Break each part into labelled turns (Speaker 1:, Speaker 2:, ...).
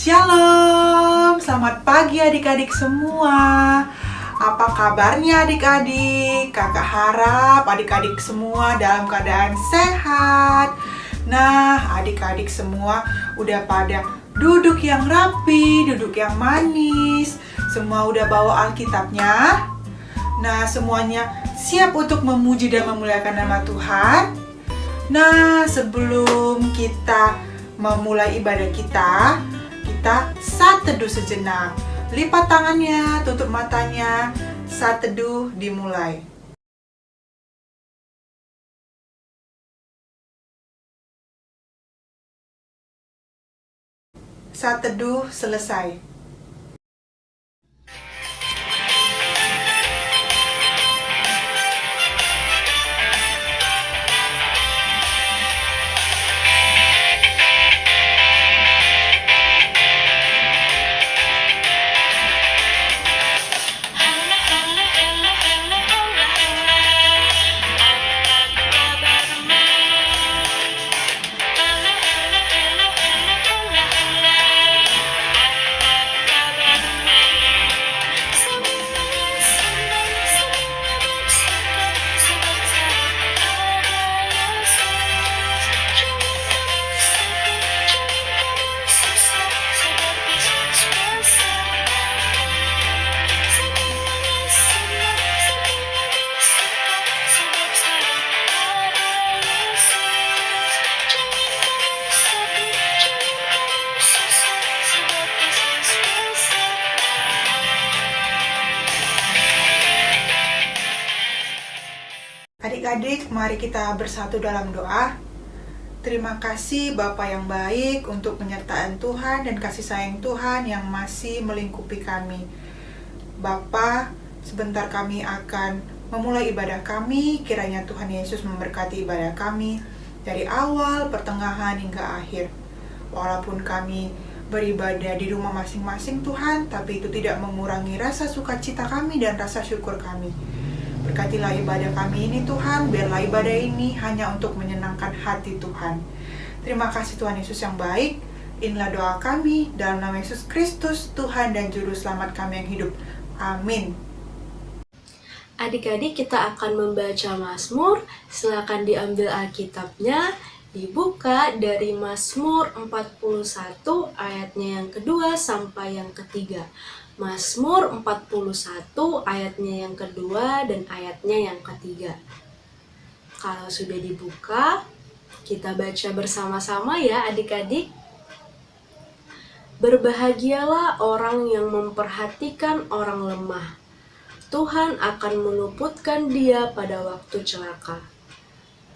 Speaker 1: Shalom, selamat pagi adik-adik semua. Apa kabarnya adik-adik? Kakak harap adik-adik semua dalam keadaan sehat. Nah, adik-adik semua udah pada duduk yang rapi, duduk yang manis. Semua udah bawa Alkitabnya. Nah, semuanya siap untuk memuji dan memuliakan nama Tuhan. Nah, sebelum kita memulai ibadah kita saat teduh sejenak. Lipat tangannya, tutup matanya, saat teduh dimulai. Saat teduh selesai. Adik-adik, mari kita bersatu dalam doa. Terima kasih Bapa yang baik untuk penyertaan Tuhan dan kasih sayang Tuhan yang masih melingkupi kami. Bapa, sebentar kami akan memulai ibadah kami. Kiranya Tuhan Yesus memberkati ibadah kami dari awal, pertengahan, hingga akhir. Walaupun kami beribadah di rumah masing-masing Tuhan, tapi itu tidak mengurangi rasa sukacita kami dan rasa syukur kami. Berkatilah ibadah kami ini Tuhan, biarlah ibadah ini hanya untuk menyenangkan hati Tuhan. Terima kasih Tuhan Yesus yang baik. Inilah doa kami dalam nama Yesus Kristus, Tuhan dan Juru Selamat kami yang hidup. Amin.
Speaker 2: Adik-adik, kita akan membaca Mazmur. Silakan diambil Alkitabnya, dibuka dari Mazmur 41 ayatnya yang kedua sampai yang ketiga. Mazmur 41 ayatnya yang kedua dan ayatnya yang ketiga. Kalau sudah dibuka, kita baca bersama-sama ya adik-adik. Berbahagialah orang yang memperhatikan orang lemah. Tuhan akan meluputkan dia pada waktu celaka.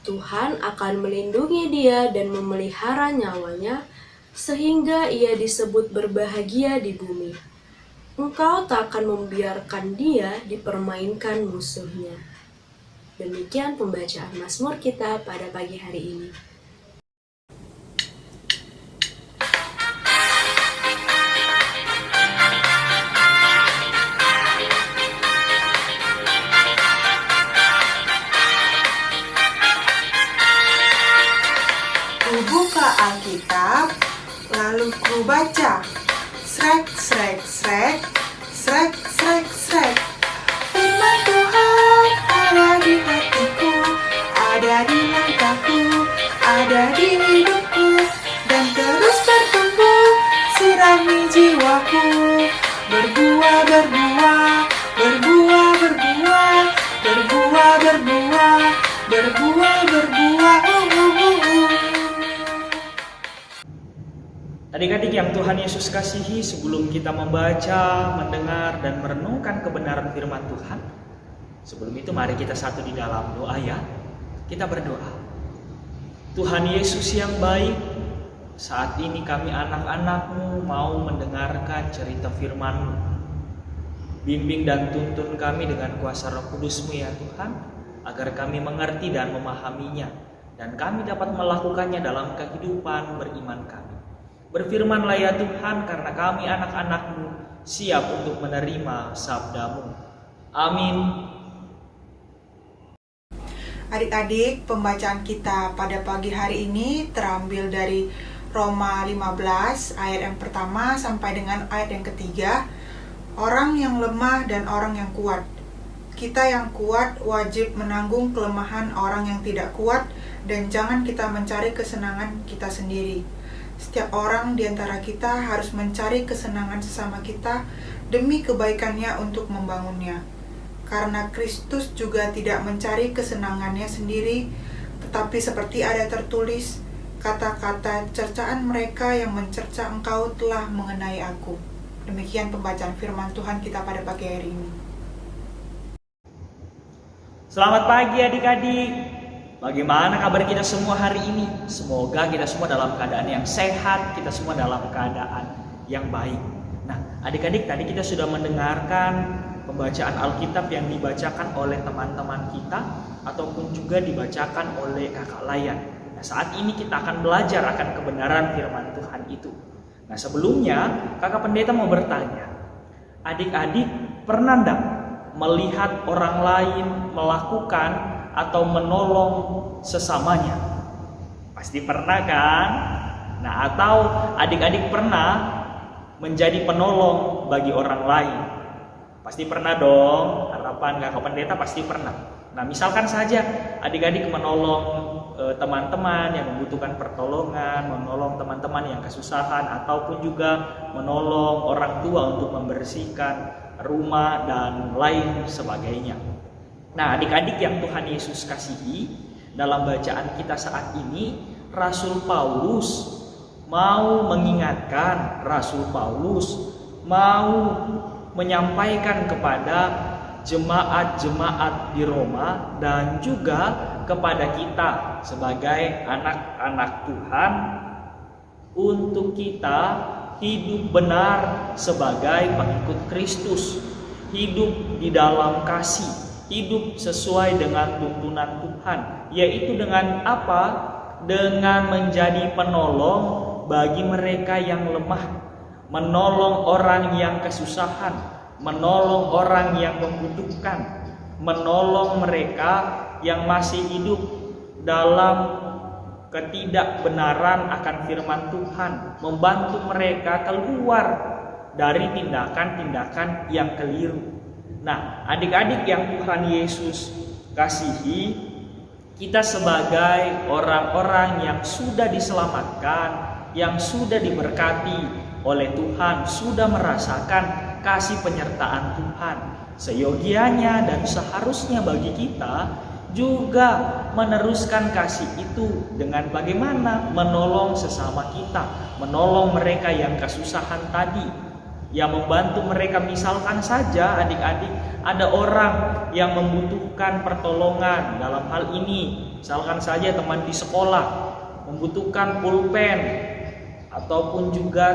Speaker 2: Tuhan akan melindungi dia dan memelihara nyawanya, sehingga ia disebut berbahagia di bumi. Engkau tak akan membiarkan dia dipermainkan musuhnya. Demikian pembacaan Mazmur kita pada pagi hari ini.
Speaker 1: Ku buka Alkitab, lalu ku baca. Srek, srek, srek, srek, srek, srek. Firman Tuhan ada di hatiku, ada di langkahku, ada di hidupku, dan terus bertumbuh, sirami jiwaku. Berbuah, berbuah, berbuah, berbuah, berbuah, berbuah, berbuah, berbuah.
Speaker 3: Adik-adik yang Tuhan Yesus kasihi, sebelum kita membaca, mendengar, dan merenungkan kebenaran firman Tuhan, sebelum itu mari kita satu di dalam doa ya. Kita berdoa. Tuhan Yesus yang baik, saat ini kami anak-anak-Mu mau mendengarkan cerita firman-Mu. Bimbing dan tuntun kami dengan kuasa Roh Kudus-Mu ya Tuhan, agar kami mengerti dan memahaminya, dan kami dapat melakukannya dalam kehidupan beriman kami. Berfirmanlah ya Tuhan, karena kami anak-anak-Mu siap untuk menerima sabda-Mu. Amin.
Speaker 1: Adik-adik, pembacaan kita pada pagi hari ini terambil dari Roma 15 ayat yang pertama sampai dengan ayat yang ketiga. Orang yang lemah dan orang yang kuat. Kita yang kuat wajib menanggung kelemahan orang yang tidak kuat, dan jangan kita mencari kesenangan kita sendiri. Setiap orang di antara kita harus mencari kesenangan sesama kita demi kebaikannya untuk membangunnya. Karena Kristus juga tidak mencari kesenangannya sendiri, tetapi seperti ada tertulis, kata-kata cercaan mereka yang mencerca engkau telah mengenai aku. Demikian pembacaan firman Tuhan kita pada pagi hari ini.
Speaker 3: Selamat pagi adik-adik. Bagaimana kabar kita semua hari ini? Semoga kita semua dalam keadaan yang sehat, kita semua dalam keadaan yang baik. Nah, adik-adik, tadi kita sudah mendengarkan pembacaan Alkitab yang dibacakan oleh teman-teman kita ataupun juga dibacakan oleh kakak Layan. Nah, saat ini kita akan belajar akan kebenaran firman Tuhan itu. Nah, sebelumnya kakak pendeta mau bertanya, adik-adik pernah enggak melihat orang lain melakukan atau menolong sesamanya? Pasti pernah kan? Nah, atau adik-adik pernah menjadi penolong bagi orang lain? Pasti pernah dong, harapan kakak pendeta pasti pernah. Nah, misalkan saja adik-adik menolong teman-teman yang membutuhkan pertolongan, menolong teman-teman yang kesusahan, ataupun juga menolong orang tua untuk membersihkan rumah dan lain sebagainya. Nah, adik-adik yang Tuhan Yesus kasihi, dalam bacaan kita saat ini, Rasul Paulus mau mengingatkan, Rasul Paulus mau menyampaikan kepada jemaat-jemaat di Roma dan juga kepada kita sebagai anak-anak Tuhan untuk kita hidup benar sebagai pengikut Kristus, hidup di dalam kasih, hidup sesuai dengan tuntunan Tuhan, yaitu dengan apa? Dengan menjadi penolong bagi mereka yang lemah, menolong orang yang kesusahan, menolong orang yang membutuhkan, menolong mereka yang masih hidup dalam ketidakbenaran akan firman Tuhan, membantu mereka keluar dari tindakan-tindakan yang keliru. Nah, adik-adik yang Tuhan Yesus kasihi, kita sebagai orang-orang yang sudah diselamatkan, yang sudah diberkati oleh Tuhan, sudah merasakan kasih penyertaan Tuhan, seyogianya dan seharusnya bagi kita juga meneruskan kasih itu dengan bagaimana menolong sesama kita, menolong mereka yang kesusahan tadi, yang membantu mereka. Misalkan saja adik-adik ada orang yang membutuhkan pertolongan dalam hal ini, misalkan saja teman di sekolah membutuhkan pulpen ataupun juga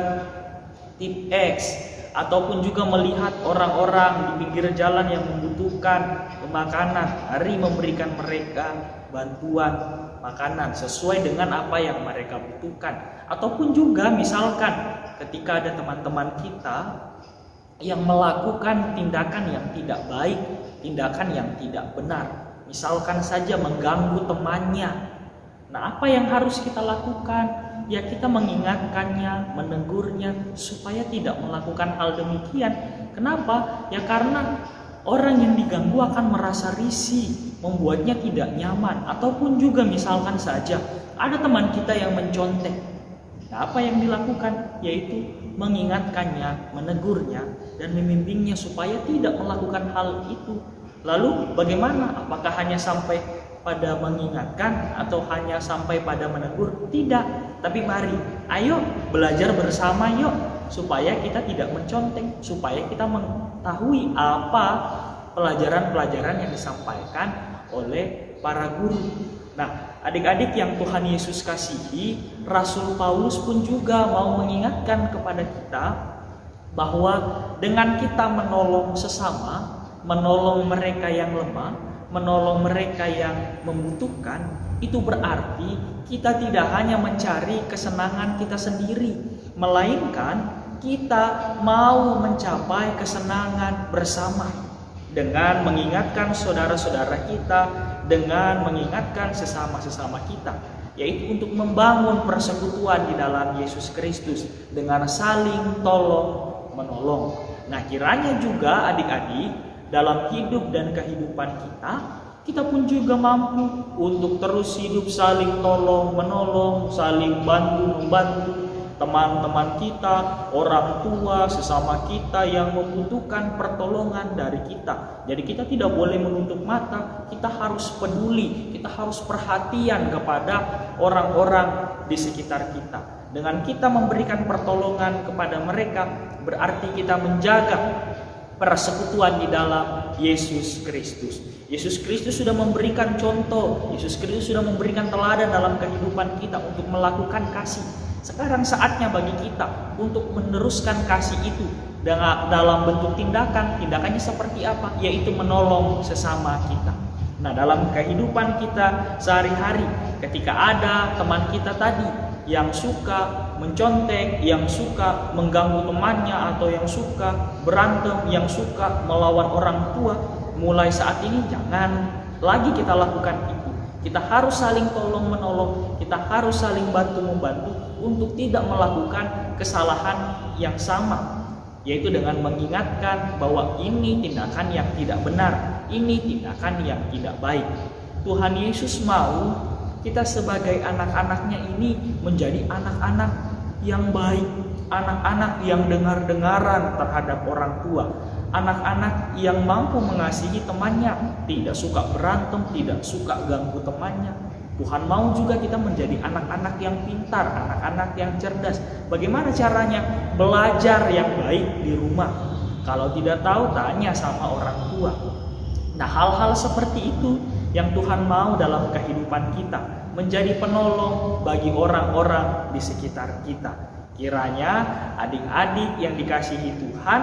Speaker 3: tip X, ataupun juga melihat orang-orang di pinggir jalan yang membutuhkan makanan, mari memberikan mereka bantuan makanan sesuai dengan apa yang mereka butuhkan. Ataupun juga misalkan ketika ada teman-teman kita yang melakukan tindakan yang tidak baik, tindakan yang tidak benar, misalkan saja mengganggu temannya. Nah, apa yang harus kita lakukan? Ya, kita mengingatkannya, menegurnya supaya tidak melakukan hal demikian. Kenapa? Ya karena orang yang diganggu akan merasa risih, membuatnya tidak nyaman. Ataupun juga misalkan saja ada teman kita yang mencontek. Nah, apa yang dilakukan? Yaitu mengingatkannya, menegurnya, dan membimbingnya supaya tidak melakukan hal itu. Lalu bagaimana? Apakah hanya sampai pada mengingatkan atau hanya sampai pada menegur? Tidak. Tapi mari, ayo belajar bersama yuk, supaya kita tidak mencontek, supaya kita mengetahui apa pelajaran-pelajaran yang disampaikan oleh para guru. Nah, adik-adik yang Tuhan Yesus kasihi, Rasul Paulus pun juga mau mengingatkan kepada kita bahwa dengan kita menolong sesama, menolong mereka yang lemah, menolong mereka yang membutuhkan, itu berarti kita tidak hanya mencari kesenangan kita sendiri, melainkan kita mau mencapai kesenangan bersama dengan mengingatkan saudara-saudara kita, dengan mengingatkan sesama-sesama kita. yaitu untuk membangun persekutuan di dalam Yesus Kristus dengan saling tolong menolong. Nah, kiranya juga adik-adik dalam hidup dan kehidupan kita pun juga mampu untuk terus hidup saling tolong menolong, saling bantu membantu teman-teman kita, orang tua, sesama kita yang membutuhkan pertolongan dari kita. Jadi kita tidak boleh menutup mata, kita harus peduli, kita harus perhatian kepada orang-orang di sekitar kita. Dengan kita memberikan pertolongan kepada mereka, berarti kita menjaga persekutuan di dalam Yesus Kristus. Yesus Kristus sudah memberikan contoh, Yesus Kristus sudah memberikan teladan dalam kehidupan kita untuk melakukan kasih. Sekarang saatnya bagi kita untuk meneruskan kasih itu dalam bentuk tindakannya seperti apa? Yaitu menolong sesama kita. Nah, dalam kehidupan kita sehari-hari, ketika ada teman kita tadi yang suka mencontek, yang suka mengganggu temannya, atau yang suka berantem, yang suka melawan orang tua, mulai saat ini jangan lagi kita lakukan itu. Kita harus saling tolong menolong, kita harus saling bantu membantu untuk tidak melakukan kesalahan yang sama, yaitu dengan mengingatkan bahwa ini tindakan yang tidak benar, ini tindakan yang tidak baik. Tuhan Yesus mau kita sebagai anak-anaknya ini menjadi anak-anak yang baik, anak-anak yang dengar-dengaran terhadap orang tua, anak-anak yang mampu mengasihi temannya, tidak suka berantem, tidak suka ganggu temannya. Tuhan mau juga kita menjadi anak-anak yang pintar, anak-anak yang cerdas. Bagaimana caranya? Belajar yang baik di rumah. Kalau tidak tahu, tanya sama orang tua. Nah, hal-hal seperti itu yang Tuhan mau dalam kehidupan kita, menjadi penolong bagi orang-orang di sekitar kita. Kiranya adik-adik yang dikasihi Tuhan,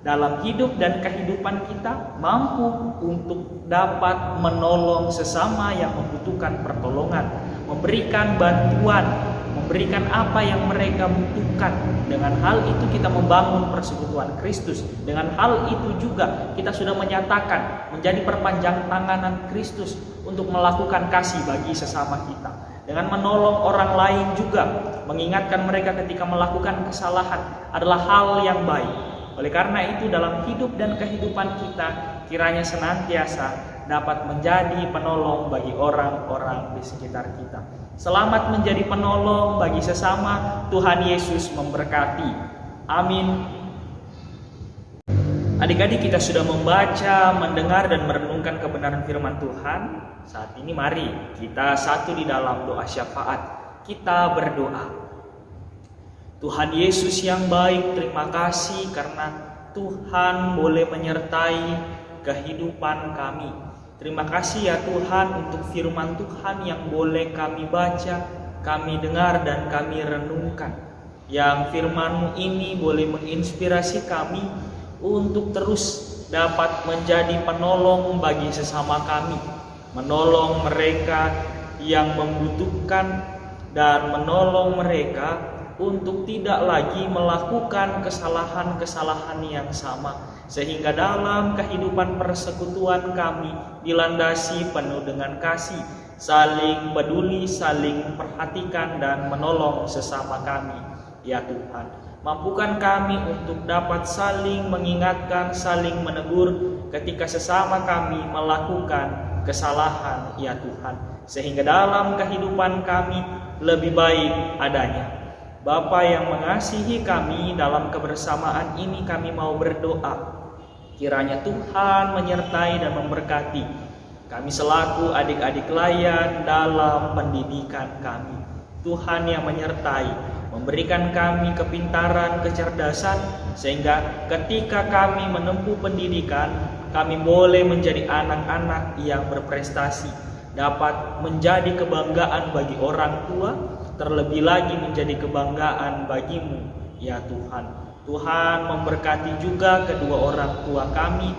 Speaker 3: dalam hidup dan kehidupan kita mampu untuk dapat menolong sesama yang membutuhkan pertolongan, memberikan bantuan, memberikan apa yang mereka butuhkan. Dengan hal itu kita membangun persekutuan Kristus. Dengan hal itu juga kita sudah menyatakan menjadi perpanjang tanganan Kristus untuk melakukan kasih bagi sesama kita. Dengan menolong orang lain juga, mengingatkan mereka ketika melakukan kesalahan adalah hal yang baik. Oleh karena itu dalam hidup dan kehidupan kita, kiranya senantiasa dapat menjadi penolong bagi orang-orang di sekitar kita. Selamat menjadi penolong bagi sesama. Tuhan Yesus memberkati. Amin. Adik-adik, kita sudah membaca, mendengar dan merenungkan kebenaran firman Tuhan. Saat ini mari kita satu di dalam doa syafaat. Kita berdoa. Tuhan Yesus yang baik, terima kasih karena Tuhan boleh menyertai kehidupan kami. Terima kasih ya Tuhan untuk firman Tuhan yang boleh kami baca, kami dengar dan kami renungkan. Yang firman-Mu ini boleh menginspirasi kami untuk terus dapat menjadi penolong bagi sesama kami, menolong mereka yang membutuhkan dan menolong mereka untuk tidak lagi melakukan kesalahan-kesalahan yang sama, sehingga dalam kehidupan persekutuan kami dilandasi penuh dengan kasih, saling peduli, saling memperhatikan dan menolong sesama kami. Ya Tuhan, mampukan kami untuk dapat saling mengingatkan, saling menegur ketika sesama kami melakukan kesalahan, ya Tuhan, sehingga dalam kehidupan kami lebih baik adanya. Bapa yang mengasihi kami, dalam kebersamaan ini kami mau berdoa. Kiranya Tuhan menyertai dan memberkati kami selaku adik-adik layan dalam pendidikan kami. Tuhan yang menyertai, memberikan kami kepintaran, kecerdasan, sehingga ketika kami menempuh pendidikan, kami boleh menjadi anak-anak yang berprestasi, dapat menjadi kebanggaan bagi orang tua, terlebih lagi menjadi kebanggaan bagimu, ya Tuhan. Tuhan memberkati juga kedua orang tua kami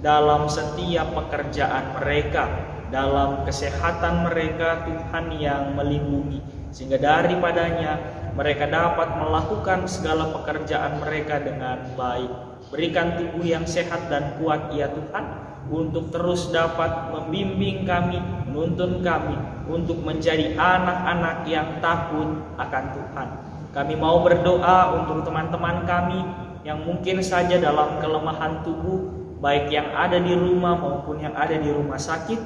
Speaker 3: dalam setiap pekerjaan mereka, dalam kesehatan mereka, Tuhan yang melindungi, sehingga daripadanya mereka dapat melakukan segala pekerjaan mereka dengan baik. Berikan tubuh yang sehat dan kuat ya Tuhan, untuk terus dapat membimbing kami, menuntun kami untuk menjadi anak-anak yang takut akan Tuhan. Kami mau berdoa untuk teman-teman kami yang mungkin saja dalam kelemahan tubuh, baik yang ada di rumah maupun yang ada di rumah sakit.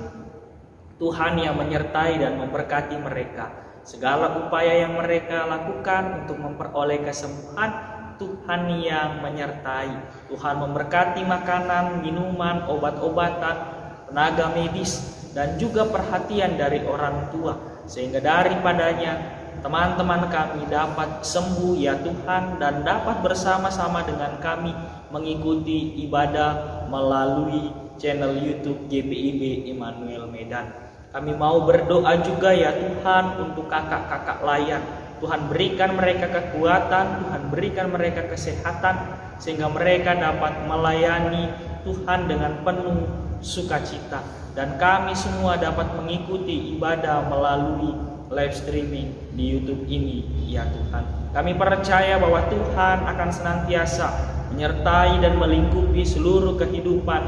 Speaker 3: Tuhan yang menyertai dan memberkati mereka. Segala upaya yang mereka lakukan untuk memperoleh kesembuhan, Tuhan yang menyertai. Tuhan memberkati makanan, minuman, obat-obatan, tenaga medis, dan juga perhatian dari orang tua, sehingga daripadanya teman-teman kami dapat sembuh ya Tuhan, dan dapat bersama-sama dengan kami mengikuti ibadah melalui channel YouTube GPIB Immanuel Medan. Kami mau berdoa juga ya Tuhan untuk kakak-kakak layan. Tuhan berikan mereka kekuatan, Tuhan berikan mereka kesehatan, sehingga mereka dapat melayani Tuhan dengan penuh sukacita. Dan kami semua dapat mengikuti ibadah melalui live streaming di YouTube ini ya Tuhan. Kami percaya bahwa Tuhan akan senantiasa menyertai dan melingkupi seluruh kehidupan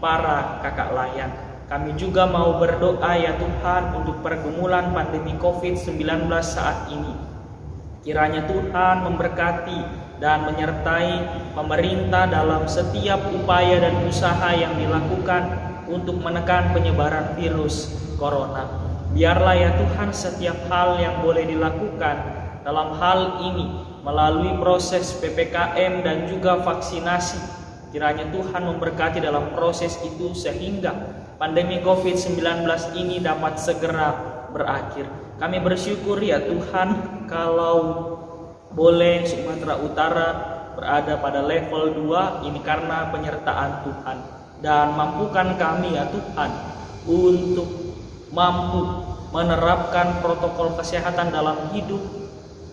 Speaker 3: para kakak layan. Kami juga mau berdoa ya Tuhan untuk pergumulan pandemi COVID-19 saat ini. Kiranya Tuhan memberkati dan menyertai pemerintah dalam setiap upaya dan usaha yang dilakukan untuk menekan penyebaran virus corona. Biarlah ya Tuhan setiap hal yang boleh dilakukan dalam hal ini melalui proses PPKM dan juga vaksinasi, kiranya Tuhan memberkati dalam proses itu sehingga pandemi COVID-19 ini dapat segera berakhir. Kami bersyukur ya Tuhan kalau boleh Sumatera Utara berada pada level 2 ini karena penyertaan Tuhan. Dan mampukan kami ya Tuhan untuk mampu menerapkan protokol kesehatan dalam hidup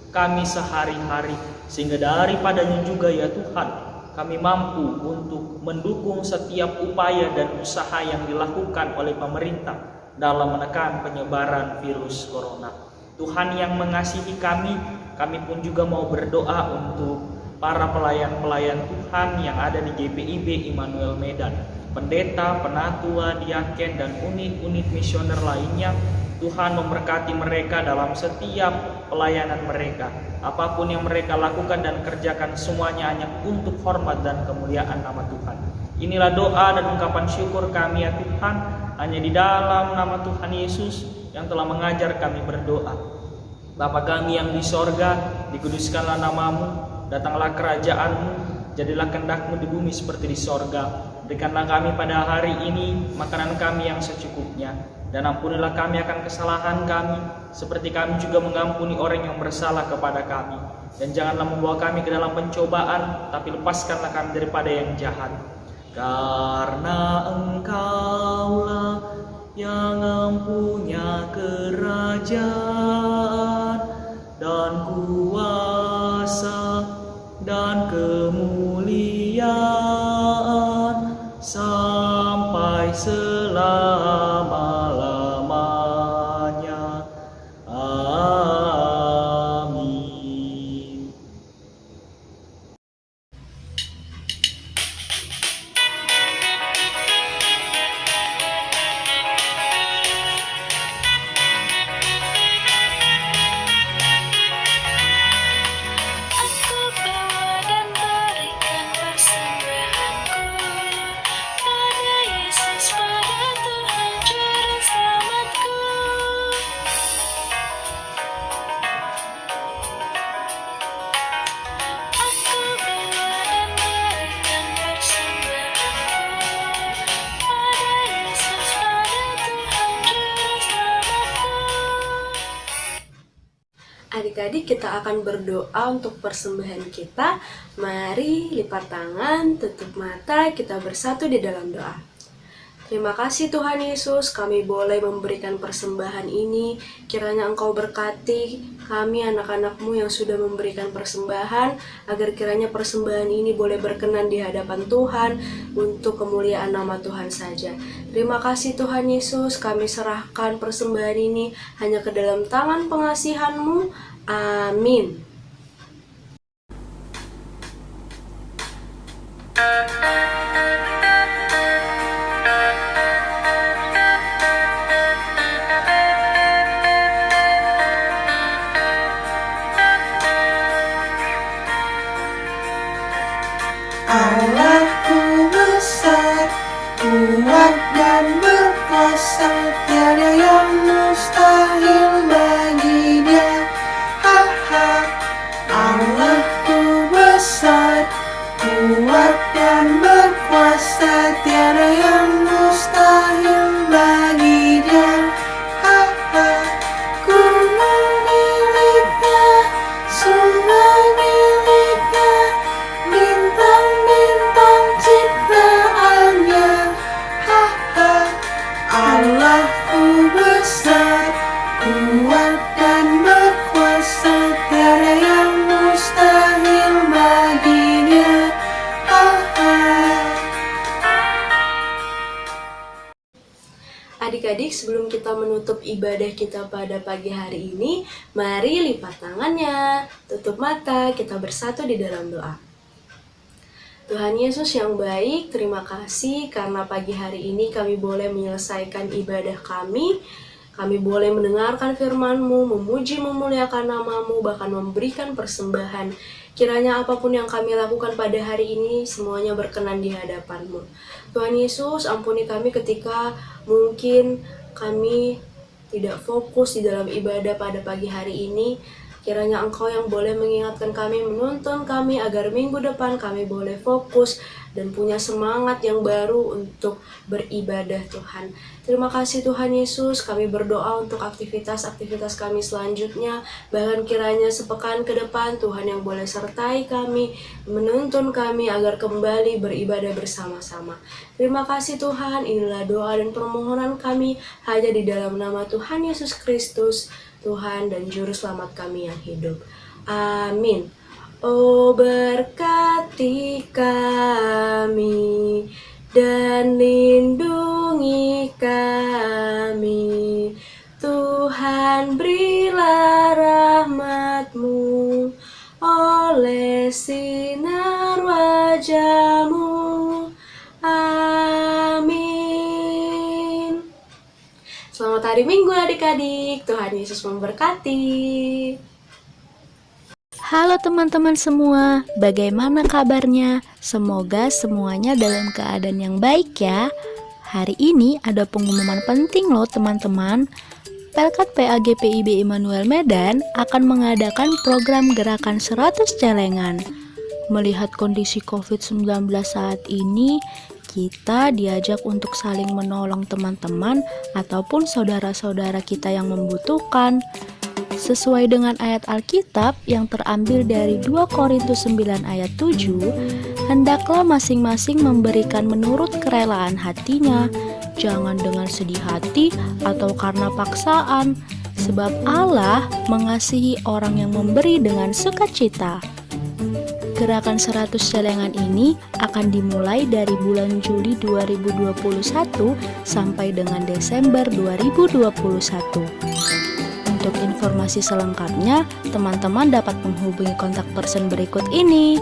Speaker 3: kami sehari-hari, sehingga daripadanya juga ya Tuhan kami mampu untuk mendukung setiap upaya dan usaha yang dilakukan oleh pemerintah dalam menekan penyebaran virus corona. Tuhan yang mengasihi kami pun juga mau berdoa untuk para pelayan-pelayan Tuhan yang ada di GPIB Immanuel Medan, pendeta, penatua, diaken, dan unit-unit misioner lainnya. Tuhan memberkati mereka dalam setiap pelayanan mereka. Apapun yang mereka lakukan dan kerjakan semuanya hanya untuk hormat dan kemuliaan nama Tuhan. Inilah doa dan ungkapan syukur kami ya Tuhan, hanya di dalam nama Tuhan Yesus yang telah mengajar kami berdoa. Bapa kami yang di sorga, dikuduskanlah namamu, datanglah kerajaan-Mu, jadilah kehendak-Mu di bumi seperti di sorga. Berikanlah kami pada hari ini makanan kami yang secukupnya, dan ampunilah kami akan kesalahan kami, seperti kami juga mengampuni orang yang bersalah kepada kami. Dan janganlah membawa kami ke dalam pencobaan, tapi lepaskanlah kami daripada yang jahat. Karena Engkaulah yang mempunyai kerajaan dan kuasa dan kemuliaan sampai selama-lamanya. Amin.
Speaker 4: Aku bawa dan berikan persembahanku pada Yesus, pada Tuhan Juru Selamatku. Aku bawa dan berikan persembahanku pada Yesus, pada Tuhan Juru Selamatku.
Speaker 2: Adik-adik, kita akan berdoa untuk persembahan kita. Mari lipat tangan, tutup mata, kita bersatu di dalam doa. Terima kasih Tuhan Yesus, kami boleh memberikan persembahan ini. Kiranya Engkau berkati kami anak-anak-Mu yang sudah memberikan persembahan, agar kiranya persembahan ini boleh berkenan di hadapan Tuhan untuk kemuliaan nama Tuhan saja. Terima kasih Tuhan Yesus, kami serahkan persembahan ini hanya ke dalam tangan pengasihan-Mu. Amin.
Speaker 1: Allahku besar, kuat dan berkuasa, tiada yang mustahil bagi Dia. Gunung miliknya, sungai miliknya, bintang-bintang ciptaannya. Allahku besar, kuat dan berkuasa, tiada yang mustahil bagi Dia.
Speaker 2: Adik-adik, sebelum kita menutup ibadah kita pada pagi hari ini, mari lipat tangannya, tutup mata, kita bersatu di dalam doa. Tuhan Yesus yang baik, terima kasih karena pagi hari ini kami boleh menyelesaikan ibadah kami. Kami boleh mendengarkan firman-Mu, memuji, memuliakan nama-Mu, bahkan memberikan persembahan. Kiranya apapun yang kami lakukan pada hari ini, semuanya berkenan di hadapan-Mu. Tuhan Yesus, ampuni kami ketika mungkin kami tidak fokus di dalam ibadah pada pagi hari ini. Kiranya Engkau yang boleh mengingatkan kami, menuntun kami agar minggu depan kami boleh fokus dan punya semangat yang baru untuk beribadah Tuhan. Terima kasih Tuhan Yesus, kami berdoa untuk aktivitas-aktivitas kami selanjutnya. Bahkan kiranya sepekan ke depan Tuhan yang boleh sertai kami, menuntun kami agar kembali beribadah bersama-sama. Terima kasih Tuhan, inilah doa dan permohonan kami hanya di dalam nama Tuhan Yesus Kristus, Tuhan dan Juru Selamat kami yang hidup. Amin. Oh, berkati kami dan lindungi kami. Tuhan, berilah rahmat-Mu oleh sinar wajah-Mu. Amin. Selamat hari Minggu adik-adik, Tuhan Yesus memberkati.
Speaker 5: Halo teman-teman semua, bagaimana kabarnya? Semoga semuanya dalam keadaan yang baik ya. Hari ini ada pengumuman penting loh teman-teman. Pelkat PAGPIB Immanuel Medan akan mengadakan program gerakan 100 celengan. Melihat kondisi COVID-19 saat ini, kita diajak untuk saling menolong teman-teman ataupun saudara-saudara kita yang membutuhkan. Sesuai dengan ayat Alkitab yang terambil dari 2 Korintus 9 ayat 7, hendaklah masing-masing memberikan menurut kerelaan hatinya, jangan dengan sedih hati atau karena paksaan, sebab Allah mengasihi orang yang memberi dengan sukacita. Gerakan 100 celengan ini akan dimulai dari bulan Juli 2021 sampai dengan Desember 2021. Untuk informasi selengkapnya, teman-teman dapat menghubungi kontak person berikut ini.